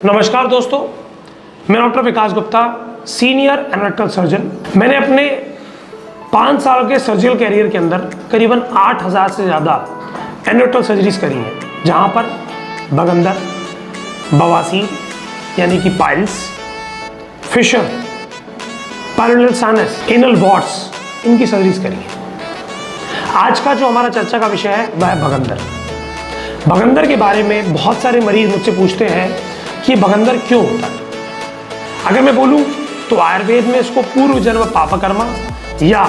नमस्कार दोस्तों, मैं डॉक्टर विकास गुप्ता, सीनियर एनाटॉमिकल सर्जन। मैंने अपने 5 साल के सर्जिकल कैरियर के अंदर करीबन 8000 से ज़्यादा एनाटॉमिकल सर्जरीज करी हैं, जहाँ पर बगंदर, बवासीर यानी कि piles, fissure, pilonidal sinus, anal warts, इनकी सर्जरीज करी हैं। आज का जो हमारा चर्चा का विषय है वह है बगंदर। बगंदर के बारे में बहुत सारे मरीज मुझसे पूछते हैं कि बगंदर क्यों होता है। अगर मैं बोलूं तो आयुर्वेद में इसको पूर्व जन्म पापकर्मा या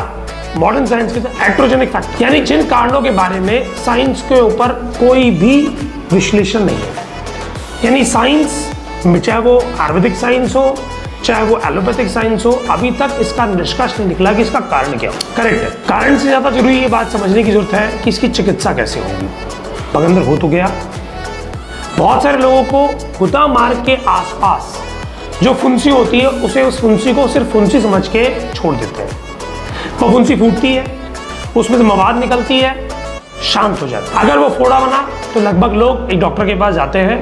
मॉडर्न साइंस के एट्रोजेनिक फैक्टर, यानी जिन कारणों के बारे में साइंस के ऊपर कोई भी विश्लेषण नहीं है, यानी साइंस में चाहे वो आयुर्वेदिक साइंस हो चाहे वो एलोपैथिक साइंस हो, अभी तक इसका निष्कर्ष नहीं निकला कि इसका कारण क्या हो। करेक्ट है, कारण से ज्यादा जरूरी ये बात समझने की जरूरत है कि इसकी चिकित्सा कैसे होगी। बगंदर हो तो गया। बहुत सारे लोगों को घुता मार्ग के आसपास जो फुंसी होती है उसे उस फुंसी को सिर्फ फुंसी समझ के छोड़ देते हैं। वो फुंसी फूटती है, उसमें से मवाद निकलती है, शांत हो जाता है। अगर वो फोड़ा बना तो लगभग लोग एक डॉक्टर के पास जाते हैं,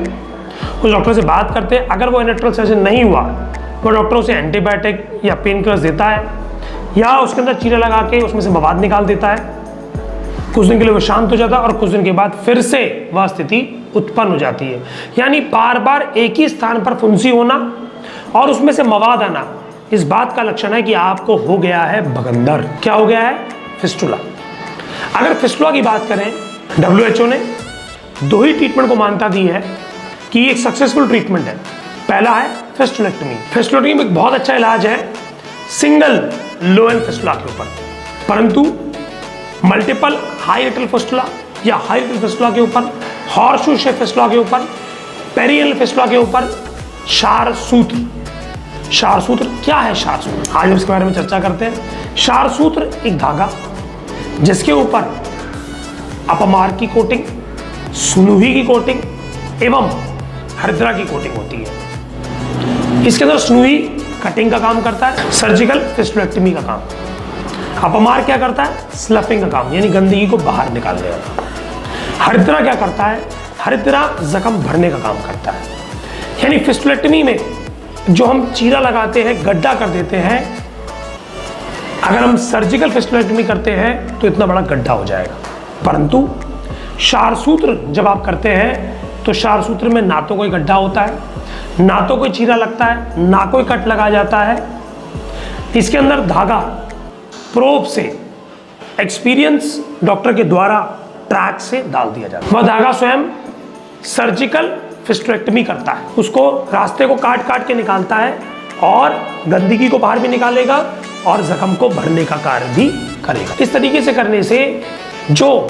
उस डॉक्टर से बात करते हैं। अगर वो एनाटॉमिकल सर्जन नहीं हुआ, वो डॉक्टर उसे एंटीबायोटिक या पेन किलर्स देता है या उसके अंदर चीरा लगा के उसमें से मवाद निकाल देता है। कुछ दिन के लिए वो शांत हो जाता है और कुछ दिन के बाद फिर से वह स्थिति उत्पन्न हो जाती है। यानी बार बार एक ही स्थान पर फुंसी होना और उसमें से मवाद आना, इस बात का लक्षण है कि आपको हो गया है बगंदर। क्या हो गया है? फिस्टुला। अगर फिस्टुला की बात करें, WHO ने 2 ही ट्रीटमेंट को मान्यता दी है कि एक सक्सेसफुल ट्रीटमेंट है। पहला है फिस्टुलेक्टमी। फिस्टुलेक्टमी एक बहुत अच्छा इलाज है सिंगल लो एंड फिस्टुला के ऊपर, परंतु मल्टीपल हाई रेटल फिस्टुला या हाई रेटल फिस्टुला के ऊपर, हॉर्सशू शेप फिस्टुला के ऊपर, पेरियल फिस्टुला के ऊपर क्षार सूत्र। क्षार सूत्र क्या है? क्षार सूत्र आज हम इसके बारे में चर्चा करते हैं। क्षार सूत्र एक धागा जिसके ऊपर अपमार्ग की कोटिंग, स्नूही की कोटिंग एवं हरिद्रा की कोटिंग होती है। इसके अंदर स्नूही कटिंग का काम करता है, सर्जिकल फिस्टुलेक्टमी का काम। अपमार क्या करता है? स्लफिंग का काम, यानी गंदगी को बाहर निकाल देगा। हरिद्रा क्या करता है? हरिद्रा जख्म भरने का काम करता है। यानी फिस्टुलेक्टमी में जो हम चीरा लगाते हैं, गड्ढा कर देते हैं, अगर हम सर्जिकल फिस्टुलेक्टमी करते हैं तो इतना बड़ा गड्ढा हो जाएगा। परंतु क्षार सूत्र जब आप करते हैं तो क्षार सूत्र में ना तो कोई गड्ढा होता है, ना तो कोई चीरा लगता है, ना कोई कट लगा जाता है। इसके अंदर धागा प्रोब से एक्सपीरियंस डॉक्टर के द्वारा ट्रैक से डाल दिया जाता है। वह धागा स्वयं सर्जिकल फिस्टुलेक्टमी करता है, उसको रास्ते को काट काट के निकालता है और गंदगी को बाहर भी निकालेगा और जख्म को भरने का कार्य भी करेगा। इस तरीके से करने से जो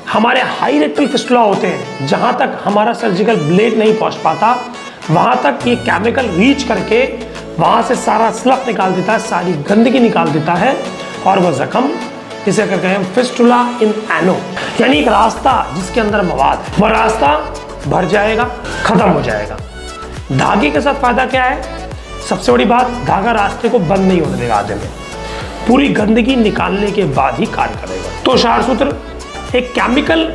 हमारे हाई रेक्टल फिस्टुला होते हैं, जहां तक हमारा सर्जिकल ब्लेड नहीं पहुंच पाता, वहां तक ये केमिकल रीच करके वहां से सारा स्लफ निकाल देता है, सारी गंदगी निकाल देता है और वह जख्म, जिसे कहते हैं फिस्टुला इन एनो, यानी एक रास्ता जिसके अंदर मवाद है, वह रास्ता भर जाएगा, खत्म हो जाएगा। धागे के साथ फायदा क्या है? सबसे बड़ी बात, धागा रास्ते को बंद नहीं होने देगा, आधे में पूरी गंदगी निकालने के बाद ही कार्य करेगा। तो क्षार सूत्र एक केमिकल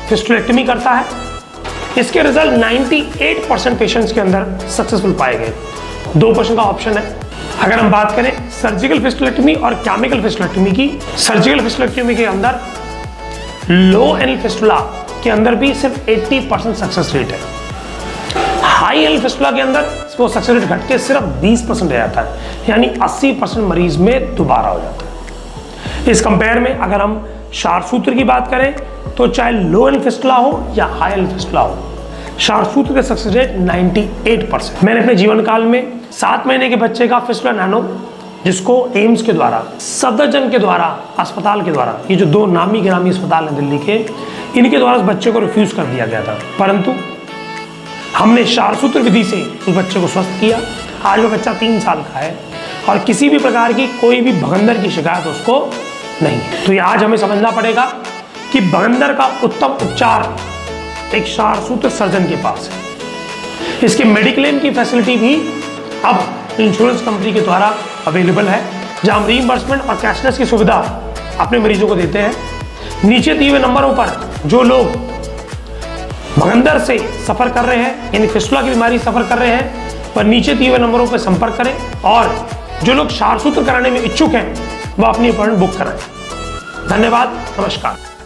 फिस्टुलेक्टमी करता है। इसके रिजल्ट 98% पेशेंट्स के अंदर सक्सेसफुल पाए गए। 2% का ऑप्शन है। अगर हम बात करें सर्जिकल फिस्टुलेक्टमी और केमिकल फिस्टुलेक्टमी की, सर्जिकल फिस्टुलेक्टमी के अंदर लो एनल फिस्टुला के अंदर भी सिर्फ 80% सक्सेस रेट है। हाई एनल फिस्टुला के अंदर वो सक्सेस रेट घट के सिर्फ 20% रह जाता है, यानी 80% मरीज में दोबारा हो जाता है। इस कंपेयर में अगर हम क्षार सूत्र की बात करें तो चाहे लो एनल फिस्टुला हो या हाई एनल फिस्टुला हो, क्षार सूत्र का सक्सेस रेट 98%। मैंने अपने जीवन काल में 7 महीने के बच्चे का फिस्टुला नैनो, जिसको एम्स के द्वारा, सफदरजंग के द्वारा, अस्पताल के द्वारा, ये जो 2 नामी गिरामी अस्पताल हैं दिल्ली के, इनके द्वारा उस बच्चे को रिफ्यूज कर दिया गया था, परंतु हमने क्षार सूत्र विधि से उस बच्चे को स्वस्थ किया। आज वो बच्चा 3 साल का है और किसी भी प्रकार की कोई भी बगंदर की शिकायत उसको नहीं है। तो ये आज हमें समझना पड़ेगा कि बगंदर का उत्तम उपचार एक क्षार सूत्र सर्जन के पास है। इसके मेडिक्लेम की फैसिलिटी भी अब इंश्योरेंस कंपनी के द्वारा अवेलेबल है, जहां हम रीइंबर्समेंट और कैशलेस की सुविधा अपने मरीजों को देते हैं। नीचे दिए हुए नंबरों पर जो लोग भगंदर से सफर कर रहे हैं, यानी फिस्टुला की बीमारी सफर कर रहे हैं, पर नीचे दिए हुए नंबरों पर संपर्क करें। और जो लोग क्षार सूत्र कराने में इच्छुक हैं वह अपनी अपॉइंटमेंट बुक कराएं। धन्यवाद, नमस्कार।